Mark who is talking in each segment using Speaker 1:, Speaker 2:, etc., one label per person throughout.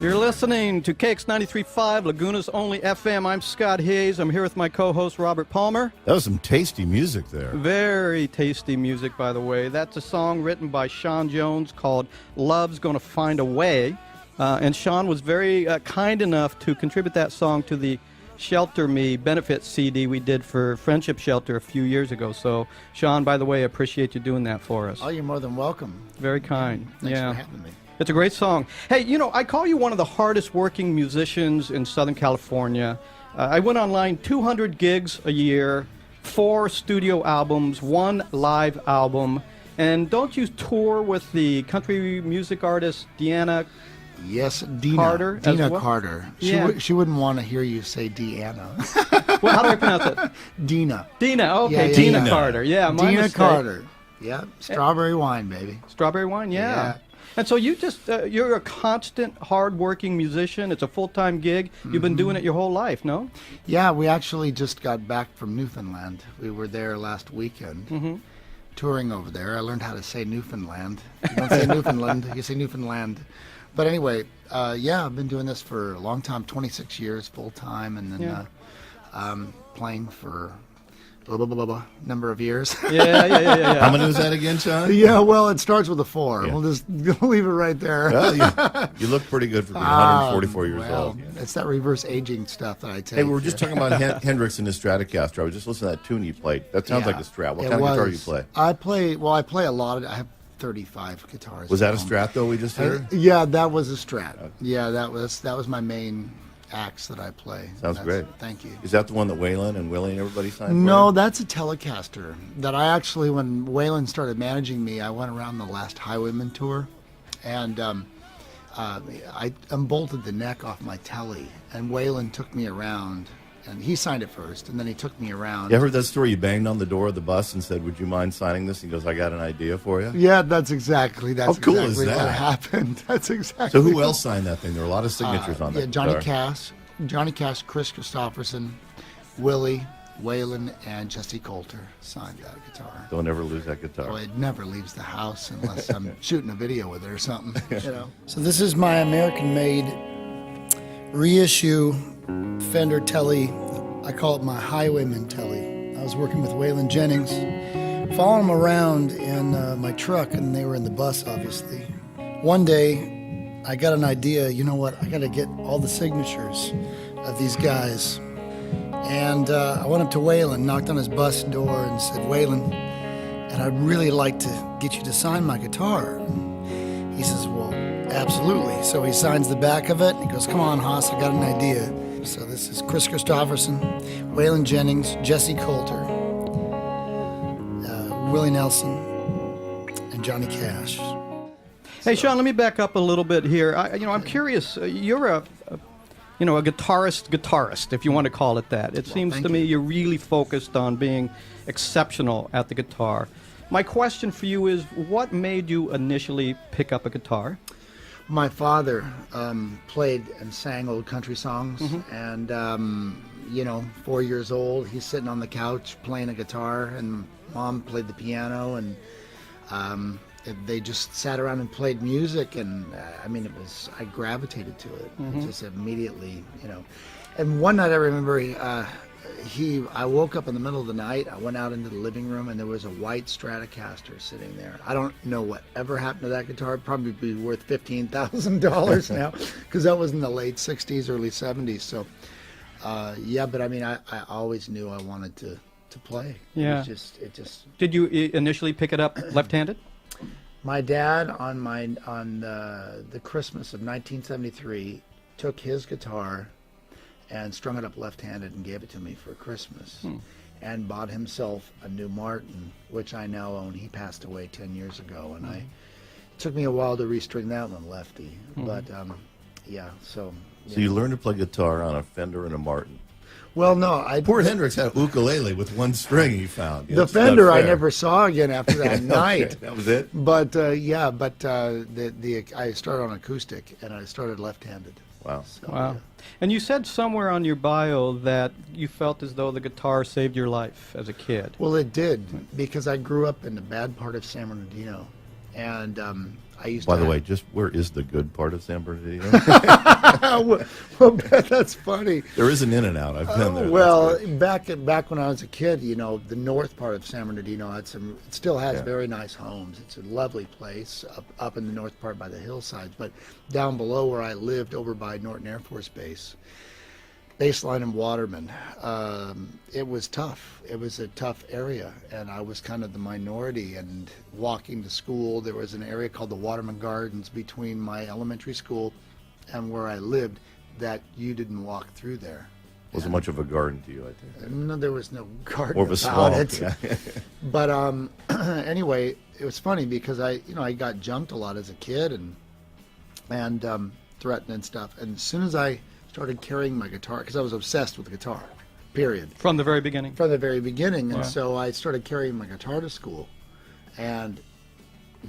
Speaker 1: You're listening to KX 93.5, Laguna's only FM. I'm Scott Hayes. I'm here with my co-host, Robert Palmer.
Speaker 2: That was some tasty music there.
Speaker 1: Very tasty music, by the way. That's a song written by Shawn Jones called Love's Gonna Find a Way. And Shawn was very kind enough to contribute that song to the Shelter Me benefit CD we did for Friendship Shelter a few years ago. So, Shawn, by the way, I appreciate you doing that for us.
Speaker 3: Oh, you're more than welcome.
Speaker 1: Very kind.
Speaker 3: Thanks for having me.
Speaker 1: It's a great song. Hey, you know, I call you one of the hardest working musicians in Southern California. I went online 200 gigs a year, 4 studio albums, 1 live album. And don't you tour with the country music artist Deanna?
Speaker 3: Yes, Dina
Speaker 1: Carter.
Speaker 3: Dina
Speaker 1: well?
Speaker 3: Carter. She wouldn't want to hear you say Deanna.
Speaker 1: Well, how do I pronounce it?
Speaker 3: Dina.
Speaker 1: Dina, okay.
Speaker 3: Yeah,
Speaker 1: Dina
Speaker 3: Dina.
Speaker 1: Carter. Yeah, my
Speaker 3: Dina
Speaker 1: mistake.
Speaker 3: Carter. Yeah, strawberry wine, baby.
Speaker 1: Strawberry wine, yeah. And so you just, you're a constant, hard-working musician. It's a full-time gig. You've been doing it your whole life, no?
Speaker 3: Yeah, we actually just got back from Newfoundland. We were there last weekend, touring over there. I learned how to say Newfoundland. You don't say Newfoundland, you say Newfoundland. But anyway, yeah, I've been doing this for a long time, 26 years full-time, and then playing for blah, blah, blah, blah, number of years.
Speaker 1: Yeah.
Speaker 2: How many was that again, Shawn?
Speaker 3: Yeah, well, it starts with a 4.
Speaker 2: Yeah.
Speaker 3: We'll just leave it right there.
Speaker 2: Well, you look pretty good for being 144 years old.
Speaker 3: It's that reverse aging stuff that I take.
Speaker 2: Hey, we were just talking about Hendrix and his Stratocaster. I was just listening to that tune you played. That sounds like a Strat. What kind of guitar do you play?
Speaker 3: I play a lot of, I have 35 guitars.
Speaker 2: Was that a Strat, though, we just heard?
Speaker 3: Yeah, that was a Strat. Okay. Yeah, that was my main axe that I play.
Speaker 2: Sounds great.
Speaker 3: Thank you.
Speaker 2: Is that the one that Waylon and Willie and everybody signed for?
Speaker 3: No, that's a Telecaster that I actually, when Waylon started managing me, I went around the last Highwayman tour, and I unbolted the neck off my Tele, and Waylon took me around, and he signed it first, and then he took me around.
Speaker 2: You ever heard that story? You banged on the door of the bus and said, "Would you mind signing this?" He goes, "I got an idea for you."
Speaker 3: Yeah, that's exactly
Speaker 2: How cool is
Speaker 3: what
Speaker 2: that?
Speaker 3: happened. That's exactly.
Speaker 2: So who else signed that thing? There were a lot of signatures on that.
Speaker 3: Yeah, Johnny Cash, Chris Christopherson, Willie, Waylon, and Jesse Coulter signed that guitar.
Speaker 2: Don't ever lose that guitar.
Speaker 3: Well, it never leaves the house unless I'm shooting a video with it or something. You know. So this is my American-made reissue Fender Tele. I call it my Highwayman Tele. I was working with Waylon Jennings, following him around in my truck, and they were in the bus, obviously. One day, I got an idea. You know what? I got to get all the signatures of these guys. And I went up to Waylon, knocked on his bus door, and said, "Waylon, and I'd really like to get you to sign my guitar." He says, "Well, absolutely." So he signs the back of it, and he goes, "Come on, Haas, I got an idea." So this is Chris Christopherson, Waylon Jennings, Jesse Coulter, Willie Nelson, and Johnny Cash.
Speaker 1: Hey, Shawn, let me back up a little bit here. I'm curious. You're a guitarist, if you want to call it that. It seems to me you're really focused on being exceptional at the guitar. My question for you is, what made you initially pick up a guitar?
Speaker 3: My father played and sang old country songs, and 4 years old, he's sitting on the couch playing a guitar, and Mom played the piano, and they just sat around and played music, and I gravitated to it. Just immediately, And one night I remember I woke up in the middle of the night. I went out into the living room, and there was a white Stratocaster sitting there. I don't know what ever happened to that guitar. It'd probably be worth $15,000 now, because that was in the late '60s, early '70s. So, but I always knew I wanted to play.
Speaker 1: Yeah.
Speaker 3: It just.
Speaker 1: Did you initially pick it up left-handed?
Speaker 3: My dad on the Christmas of 1973 took his guitar and strung it up left-handed and gave it to me for Christmas, and bought himself a new Martin, which I now own. He passed away 10 years ago, and it took me a while to restring that one lefty, but So
Speaker 2: you learned to play guitar on a Fender and a Martin.
Speaker 3: Well, no,
Speaker 2: Poor Hendrix had a ukulele with one string he found.
Speaker 3: the Fender I never saw again after that night.
Speaker 2: Okay, that was it?
Speaker 3: But I started on acoustic, and I started left-handed.
Speaker 2: Wow.
Speaker 3: So,
Speaker 1: Wow.
Speaker 3: yeah.
Speaker 1: And you said somewhere on your bio that you felt as though the guitar saved your life as a kid.
Speaker 3: Well, it did, because I grew up in the bad part of San Bernardino, and I used
Speaker 2: By
Speaker 3: to...
Speaker 2: the way, just where is the good part of San Bernardino?
Speaker 3: well, that's funny.
Speaker 2: There is an in and out. I've been there.
Speaker 3: Well, back when I was a kid, you know, the north part of San Bernardino had some. It still has very nice homes. It's a lovely place up in the north part by the hillsides. But down below where I lived, over by Norton Air Force Base, Baseline and Waterman, it was tough. It was a tough area, and I was kind of the minority. And walking to school, there was an area called the Waterman Gardens between my elementary school and where I lived that you didn't walk through there.
Speaker 2: Wasn't much of a garden to you, I think.
Speaker 3: No, there was no garden
Speaker 2: Or of a
Speaker 3: about
Speaker 2: swamp.
Speaker 3: it. But anyway, it was funny because I got jumped a lot as a kid and threatened and stuff. And as soon as I started carrying my guitar, because I was obsessed with the guitar, period.
Speaker 1: From the very beginning.
Speaker 3: From the very beginning.
Speaker 1: Wow.
Speaker 3: And so I started carrying my guitar to school, and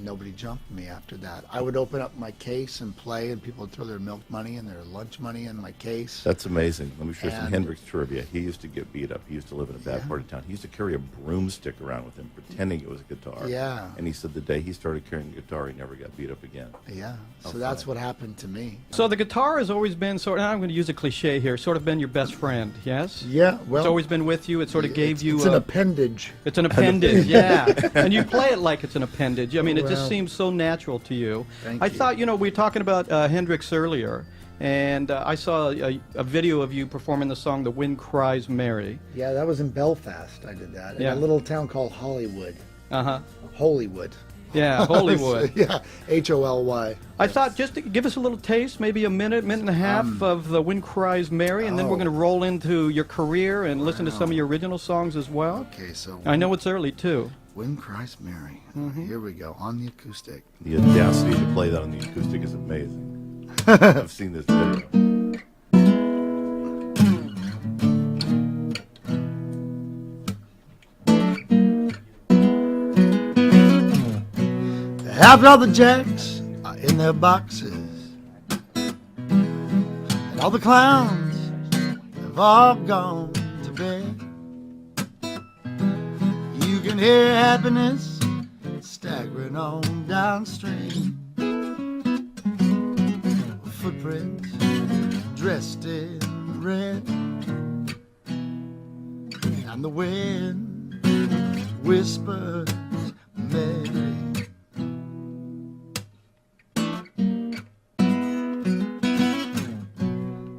Speaker 3: nobody jumped me after that. I would open up my case and play, and people would throw their milk money and their lunch money in my case.
Speaker 2: That's amazing. Let me share some
Speaker 3: And-
Speaker 2: Hendrix trivia. He used to get beat up. He used to live in a bad part of town. He used to carry a broomstick around with him, pretending it was a guitar.
Speaker 3: Yeah.
Speaker 2: And he said the day he started carrying a guitar, he never got beat up again.
Speaker 3: Yeah.
Speaker 2: How
Speaker 3: So that's
Speaker 2: funny.
Speaker 3: what happened to me.
Speaker 1: So the guitar has always been sort of, I'm going to use a cliche here, sort of been your best friend, yes?
Speaker 3: Yeah. Well,
Speaker 1: It's always been with you. It sort of gave you
Speaker 3: It's an appendage.
Speaker 1: It's an appendage, yeah. And you play it like it's an appendage. I mean, it just
Speaker 3: Well,
Speaker 1: seems so natural to you.
Speaker 3: thank
Speaker 1: I
Speaker 3: you.
Speaker 1: thought, we were talking about Hendrix earlier, and I saw a video of you performing the song "The Wind Cries Mary."
Speaker 3: Yeah, that was in Belfast. I did that in
Speaker 1: Yeah.
Speaker 3: a little town called Hollywood. Holywood.
Speaker 1: Yeah, Hollywood.
Speaker 3: Yeah, Holy.
Speaker 1: I thought just to give us a little taste, maybe a minute and a half of "The Wind Cries Mary," and then we're
Speaker 3: oh.
Speaker 1: going to roll into your career and listen to some of your original songs as well.
Speaker 3: Okay, so
Speaker 1: I know it's early too.
Speaker 3: Wind Cries Mary. Here we go on the acoustic.
Speaker 2: The audacity to play that on the acoustic is amazing. I've seen this video.
Speaker 3: After all the jacks are in their boxes, and all the clowns have all gone to bed, you can hear happiness staggering on downstream. Footprints dressed in red, and the wind whispers Mary.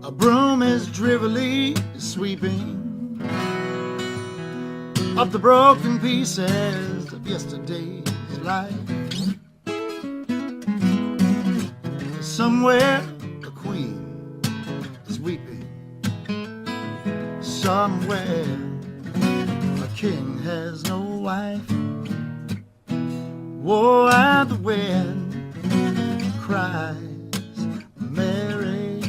Speaker 3: A broom is drearily sweeping up the broken pieces of yesterday's life. Somewhere a queen is weeping. Somewhere a king has no wife. Whoa, and the wind cries Mary.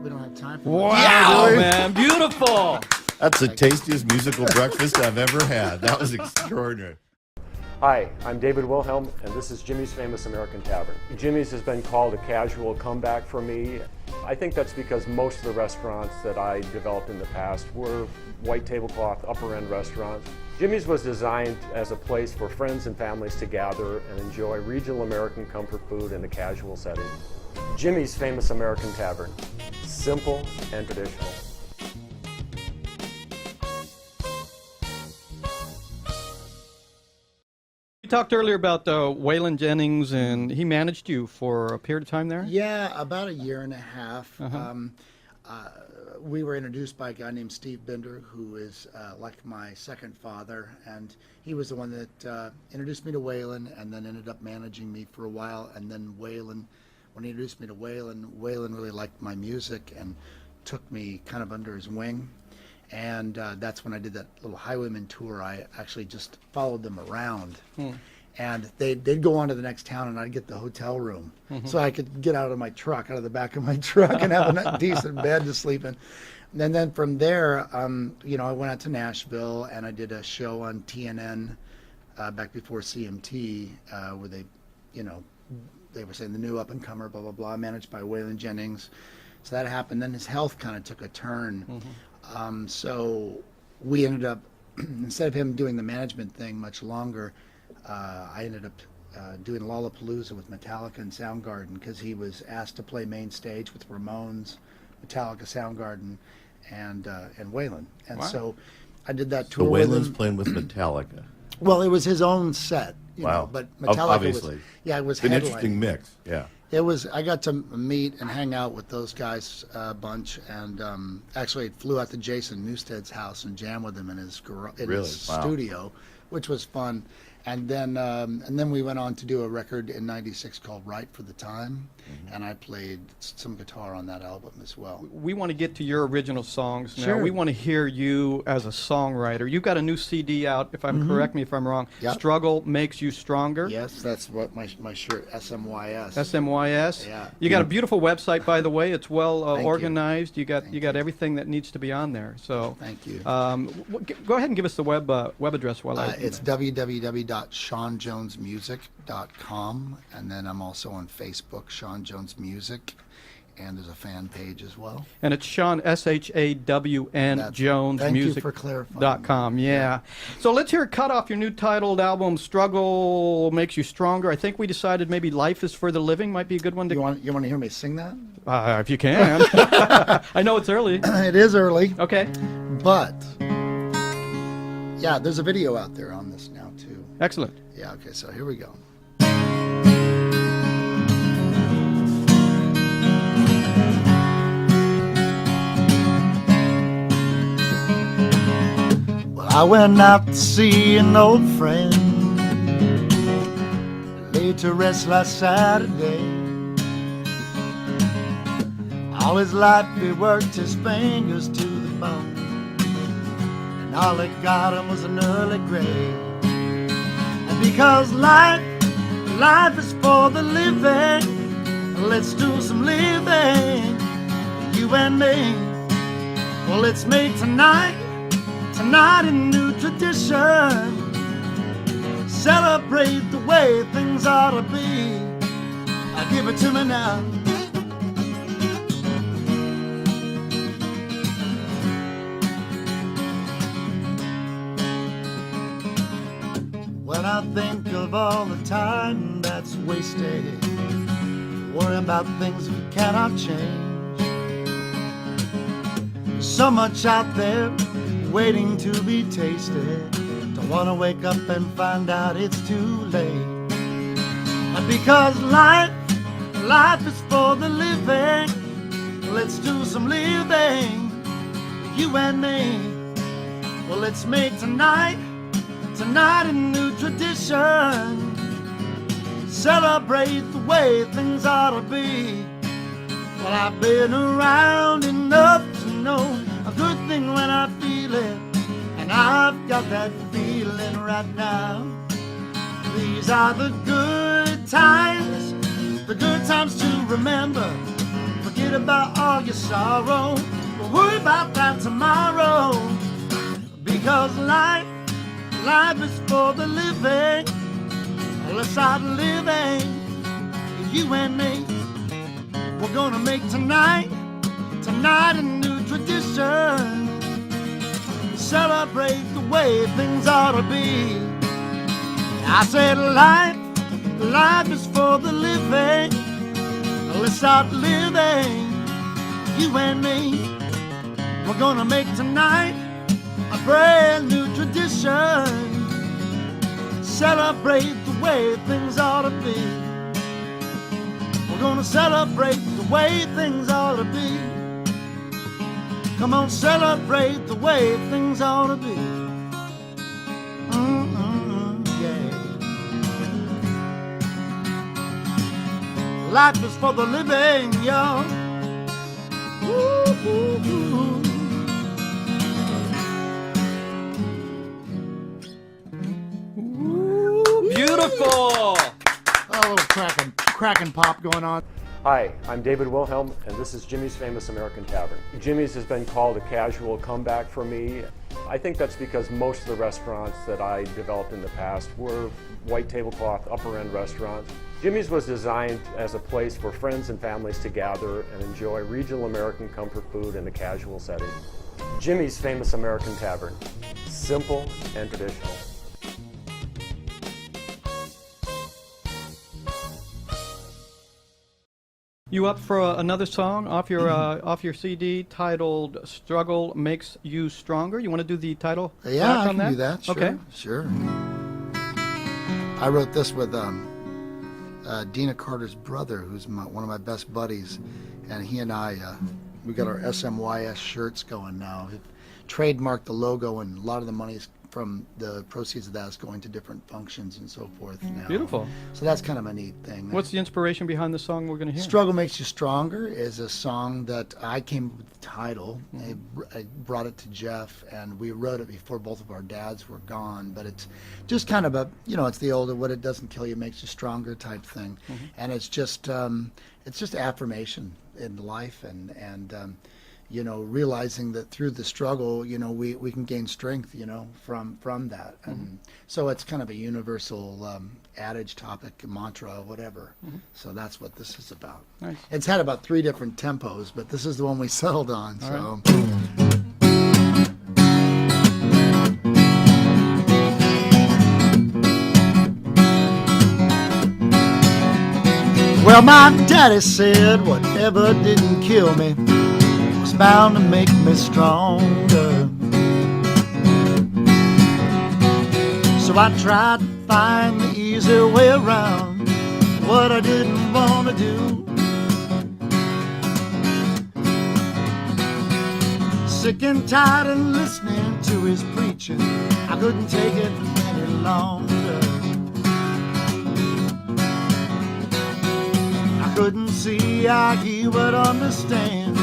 Speaker 3: We don't have time for
Speaker 1: Wow, man, beautiful.
Speaker 2: That's the tastiest musical breakfast I've ever had. That was extraordinary.
Speaker 4: Hi, I'm David Wilhelm, and this is Jimmy's Famous American Tavern. Jimmy's has been called a casual comeback for me. I think that's because most of the restaurants that I developed in the past were white tablecloth, upper-end restaurants. Jimmy's was designed as a place for friends and families to gather and enjoy regional American comfort food in a casual setting. Jimmy's Famous American Tavern. Simple and traditional.
Speaker 1: You talked earlier about Waylon Jennings, and he managed you for a period of time there?
Speaker 3: Yeah, about a year and a half. We were introduced by a guy named Steve Binder, who is like my second father, and he was the one that introduced me to Waylon and then ended up managing me for a while. And then Waylon, when he introduced me to Waylon, Waylon really liked my music and took me kind of under his wing. And that's when I did that little Highwayman tour. I actually just followed them around. And they'd go on to the next town, and I'd get the hotel room. So I could get out of my truck, out of the back of my truck, and have a decent bed to sleep in. And then from there, you know, I went out to Nashville, and I did a show on TNN back before CMT, where they, you know, they were saying the new up-and-comer, blah, blah, blah, managed by Waylon Jennings. So that happened. Then his health kind of took a turn. So we ended up, instead of him doing the management thing much longer, I ended up doing Lollapalooza with Metallica and Soundgarden, because he was asked to play main stage with Ramones, Metallica, Soundgarden, and Waylon. And so I did that tour with
Speaker 2: Waylon's
Speaker 3: him.
Speaker 2: playing with Metallica.
Speaker 3: Well, it was his own set. You
Speaker 2: Wow.
Speaker 3: know, but Metallica
Speaker 2: Obviously.
Speaker 3: was, yeah, it was
Speaker 2: It's an
Speaker 3: headlining.
Speaker 2: interesting mix. Yeah.
Speaker 3: It was. I got to meet and hang out with those guys a bunch, and actually flew out to Jason Newsted's house and jammed with him in his
Speaker 2: Really? Wow.
Speaker 3: studio, which was fun. And then we went on to do a record in '96 called "Right for the Time," and I played some guitar on that album as well.
Speaker 1: We want to get to your original songs now.
Speaker 3: Sure.
Speaker 1: We want to hear you as a songwriter. You've got a new CD out, if I'm correct me if I'm wrong.
Speaker 3: Yep.
Speaker 1: Struggle Makes You Stronger.
Speaker 3: Yes, that's what my shirt, SMYS.
Speaker 1: SMYS.
Speaker 3: Yeah.
Speaker 1: You got a beautiful website, by the way. It's well
Speaker 3: Thank you.
Speaker 1: organized. You got everything that needs to be on there. So
Speaker 3: Thank you.
Speaker 1: go ahead and give us the web address while I.
Speaker 3: It's www.ShawnJonesMusic.com, and then I'm also on Facebook, Shawn Jones Music, and there's a fan page as well.
Speaker 1: And it's Shawn, SHAWN, Jones
Speaker 3: Thank you
Speaker 1: Music.
Speaker 3: for clarifying.
Speaker 1: .com, yeah. So let's hear a cut off your new titled album, Struggle Makes You Stronger. I think we decided maybe Life is for the Living might be a good one to.
Speaker 3: You want to hear me sing that?
Speaker 1: If you can. I know it's early.
Speaker 3: It is early,
Speaker 1: Okay.
Speaker 3: but yeah, there's a video out there on this now too.
Speaker 1: Excellent.
Speaker 3: Yeah, okay, so here we go. Well, I went out to see an old friend, laid to rest last Saturday. All his life he worked his fingers to the bone, and all it got him was an early grave. And because life is for the living, let's do some living, you and me. Well, let's make tonight a new tradition. Celebrate the way things ought to be. Give it to me now. When I think of all the time that's wasted, worrying about things we cannot change. So much out there waiting to be tasted. Don't want to wake up and find out it's too late. And because life is for the living, let's do some living, you and me. Well, let's make tonight a new tradition. Celebrate the way things ought to be. Well, I've been around enough to know a good thing when I feel it, and I've got that feeling right now. These are the good times to remember. Forget about all your sorrow, we'll worry about that tomorrow. Because life is for the living. Let's start living, you and me. We're gonna make tonight a new tradition. Celebrate the way things ought to be. I said life is for the living. Let's start living, you and me. We're gonna make tonight a brand new tradition. celebrate the way things ought to be. We're gonna celebrate the way things ought to be. Come on, celebrate the way things ought to be. Yeah. Life is for the living, y'all. Ooh.
Speaker 1: Beautiful.
Speaker 3: A little cracking pop going on.
Speaker 4: Hi, I'm David Wilhelm, and this is Jimmy's Famous American Tavern. Jimmy's has been called a casual comeback for me. I think that's because most of the restaurants that I developed in the past were white tablecloth, upper-end restaurants. Jimmy's was designed as a place for friends and families to gather and enjoy regional American comfort food in a casual setting. Jimmy's Famous American Tavern. Simple and traditional.
Speaker 1: You up for another song off your CD titled "Struggle Makes You Stronger"? You want to do the title?
Speaker 3: Yeah,
Speaker 1: track
Speaker 3: I
Speaker 1: on
Speaker 3: can do that. Sure,
Speaker 1: Okay.
Speaker 3: sure. I wrote this with Dina Carter's brother, who's one of my best buddies, and he and I, we got our SMYS shirts going now. We've trademarked the logo, and a lot of the money's from the proceeds of that is going to different functions and so forth now.
Speaker 1: Beautiful.
Speaker 3: So that's kind of a neat thing.
Speaker 1: What's the inspiration behind the song we're going to hear?
Speaker 3: Struggle Makes You Stronger is a song that I came up with the title. I brought it to Jeff, and we wrote it before both of our dads were gone. But it's just kind of a, it's the old "what it doesn't kill you makes you stronger" type thing, and it's just affirmation in life, and realizing that through the struggle, we can gain strength, from that. And so it's kind of a universal adage, topic, mantra, whatever. So that's what this is about.
Speaker 1: Nice.
Speaker 3: It's had about 3 different tempos, but this is the one we settled on.
Speaker 1: All
Speaker 3: so. Well, my daddy said whatever didn't kill me was bound to make me stronger. So I tried to find the easy way around what I didn't want to do. Sick and tired of listening to his preaching, I couldn't take it any longer. I couldn't see how he would understand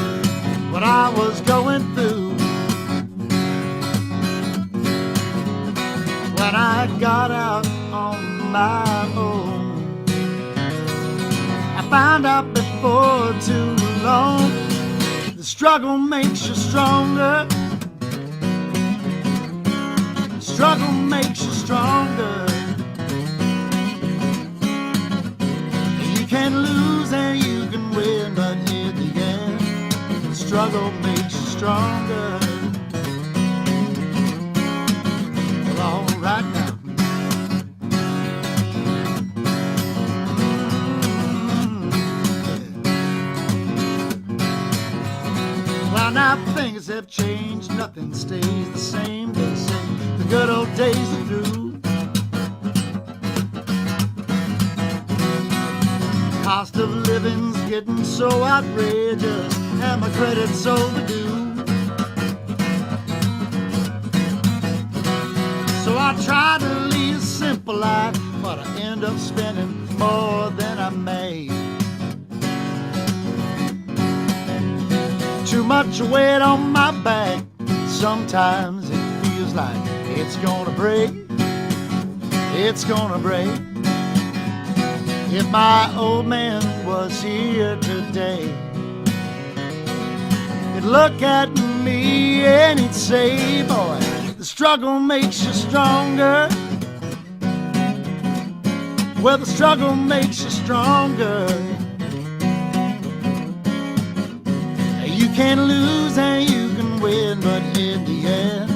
Speaker 3: what I was going through. When I got out on my own, I found out before too long, the struggle makes you stronger. The struggle makes you stronger. You can lose and you can win, but in the end, the struggle makes you stronger. Well, all right now. Well, now things have changed, nothing stays the same. They say the good old days are through. Cost of living's getting so outrageous, and my credit's overdue. So I try to lead a simple life, but I end up spending more than I made. Too much weight on my back, sometimes it feels like it's gonna break. It's gonna break. If my old man was here today, he'd look at me and he'd say, boy, the struggle makes you stronger. Well, the struggle makes you stronger. You can lose and you can win, but in the end,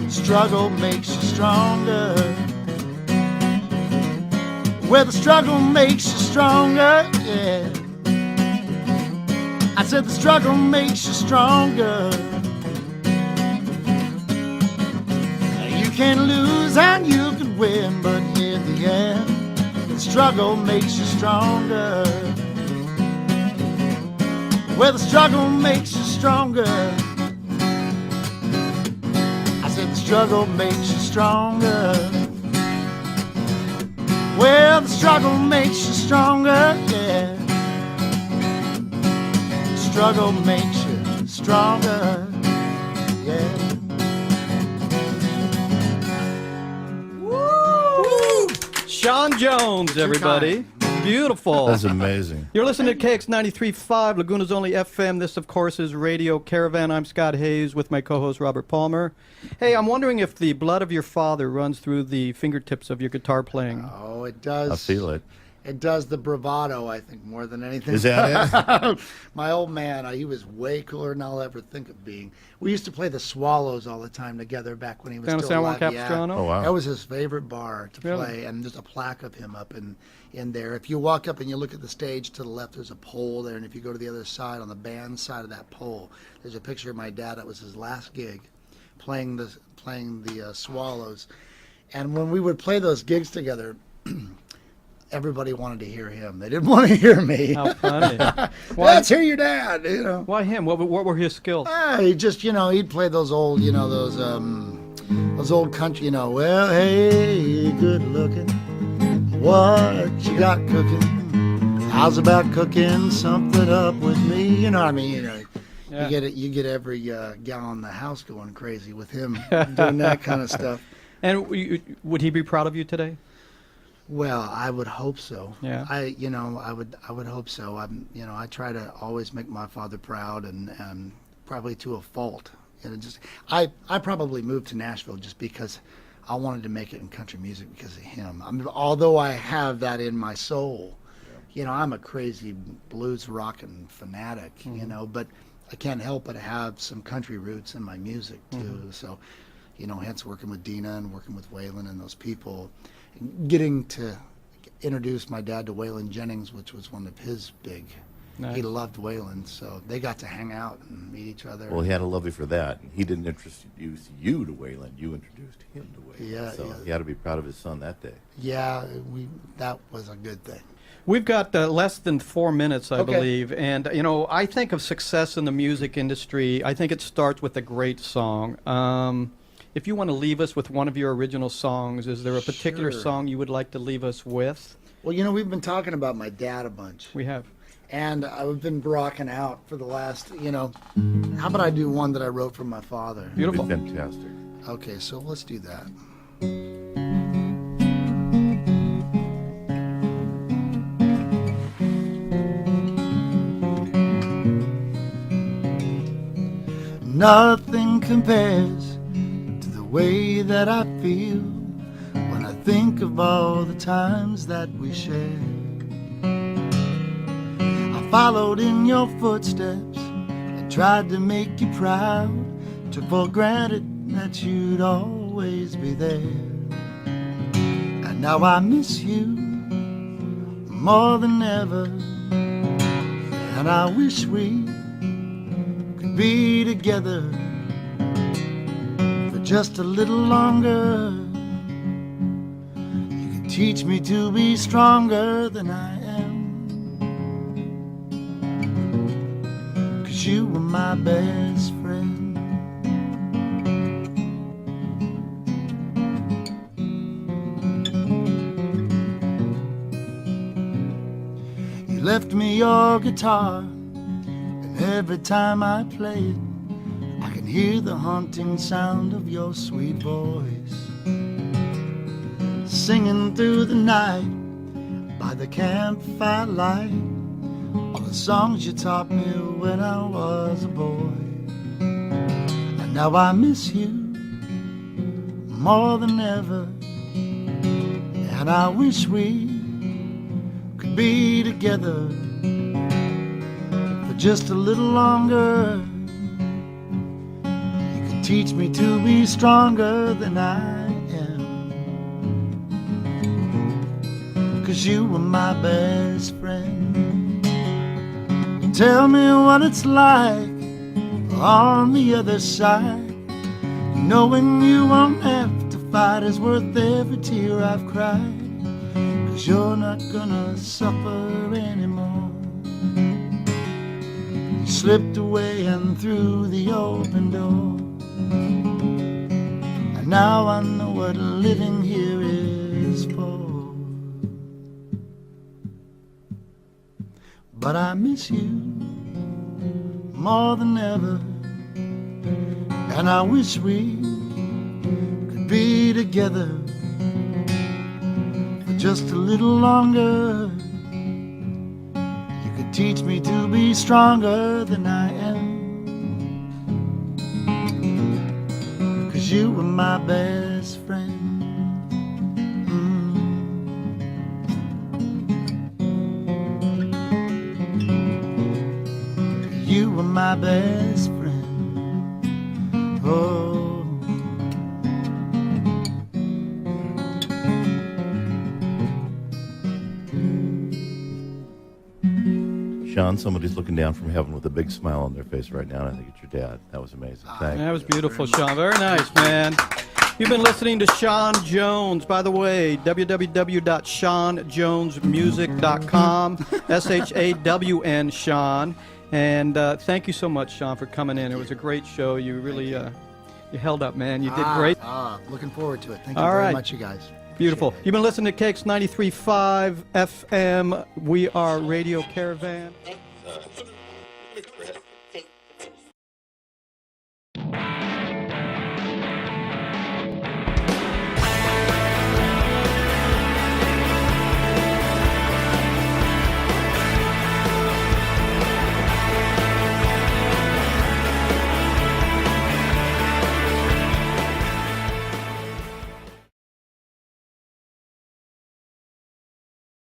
Speaker 3: the struggle makes you stronger. Well, the struggle makes you stronger, yeah. I said the struggle makes you stronger. You can lose and you can win, but in the end, the struggle makes you stronger. Well, the struggle makes you stronger. I said the struggle makes you stronger. Well, the struggle makes you stronger, yeah. The struggle makes you stronger, yeah.
Speaker 1: Woo! Shawn Jones, everybody. Beautiful.
Speaker 2: That's amazing.
Speaker 1: You're listening to KX 93.5, Laguna's only FM. This, of course, is Radio Caravan. I'm Scott Hayes with my co-host Robert Palmer. Hey, I'm wondering if the blood of your father runs through the fingertips of your guitar playing.
Speaker 3: Oh, it does.
Speaker 2: I feel it.
Speaker 3: It does the bravado, I think, more than anything.
Speaker 2: Is that it?
Speaker 3: My old man, he was way cooler than I'll ever think of being. We used to play the Swallows all the time together back when he was
Speaker 1: Down at
Speaker 3: still
Speaker 1: San Juan
Speaker 3: alive.
Speaker 1: Capistrano?
Speaker 2: Oh, wow.
Speaker 3: That was his favorite bar to
Speaker 1: Really?
Speaker 3: play, and there's a plaque of him up in there. If you walk up and you look at the stage to the left, there's a pole there, and if you go to the other side, on the band side of that pole, there's a picture of my dad. That was his last gig, playing the Swallows. And when we would play those gigs together, everybody wanted to hear him. They didn't want to hear me.
Speaker 1: How funny.
Speaker 3: Let's hear your dad, you know.
Speaker 1: Why him? What were his skills?
Speaker 3: He just, he'd play those old, those old country, well, hey, good looking. What you got cooking? How's about cooking something up with me? You know what I mean?
Speaker 1: Yeah.
Speaker 3: You get every gal in the house going crazy with him doing that kind of stuff.
Speaker 1: And would he be proud of you today?
Speaker 3: Well, I would hope so.
Speaker 1: Yeah.
Speaker 3: I would hope so. I try to always make my father proud, and probably to a fault. I probably moved to Nashville just because I wanted to make it in country music because of him. Although I have that in my soul, I'm a crazy blues rockin' fanatic, but I can't help but have some country roots in my music too. So, hence working with Dina and working with Waylon and those people, getting to introduce my dad to Waylon Jennings, which was one of his big.
Speaker 1: Nice.
Speaker 3: He loved Waylon, so they got to hang out and meet each other.
Speaker 2: Well, he had a love for that. He didn't introduce you to Waylon. You introduced him to Waylon.
Speaker 3: Yeah,
Speaker 2: so
Speaker 3: yeah.
Speaker 2: he had to be proud of his son that day.
Speaker 3: Yeah, that was a good thing.
Speaker 1: We've got less than 4 minutes, I
Speaker 3: Okay.
Speaker 1: believe. And, I think of success in the music industry. I think it starts with a great song. If you want to leave us with one of your original songs, is there a particular
Speaker 3: Sure.
Speaker 1: song you would like to leave us with?
Speaker 3: Well, we've been talking about my dad a bunch.
Speaker 1: We have.
Speaker 3: And I've been rocking out for the last, how about I do one that I wrote for my father?
Speaker 1: Beautiful.
Speaker 2: It'd be fantastic.
Speaker 3: Okay, so let's do that. Nothing compares to the way that I feel when I think of all the times that we shared. I followed in your footsteps and tried to make you proud. Took for granted that you'd always be there. And now I miss you more than ever. And I wish we could be together for just a little longer. You can teach me to be stronger than I am. 'Cause you were my best friend. You left me your guitar, and every time I play it, I can hear the haunting sound of your sweet voice, singing through the night by the campfire light, all the songs you taught me when I was a boy. And now I miss you more than ever, and I wish we could be together for just a little longer. You could teach me to be stronger than I am, 'cause you were my best friend. Tell me what it's like on the other side, knowing you won't have to fight is worth every tear I've cried, 'cause you're not gonna suffer anymore. You slipped away and through the open door, and now I know what living here is for. But I miss you more than ever, and I wish we could be together for just a little longer. You could teach me to be stronger than I am, 'cause you were my best friend. You were my best friend. Oh.
Speaker 2: Shawn, somebody's looking down from heaven with a big smile on their face right now, and I think it's your dad. That was amazing. Thank you.
Speaker 1: That was beautiful, Shawn. Very nice, man. You've been listening to Shawn Jones. By the way, www.ShawnJonesMusic.com, ShaWN, Shawn. And thank you so much, Shawn, for coming in. It was a great show. You really you held up, man. You did great.
Speaker 3: Looking forward to it. Thank you
Speaker 1: All
Speaker 3: very
Speaker 1: right.
Speaker 3: much, you guys.
Speaker 1: Beautiful.
Speaker 3: Appreciate it.
Speaker 1: You've been listening to KX 93.5 FM. We are Radio Caravan.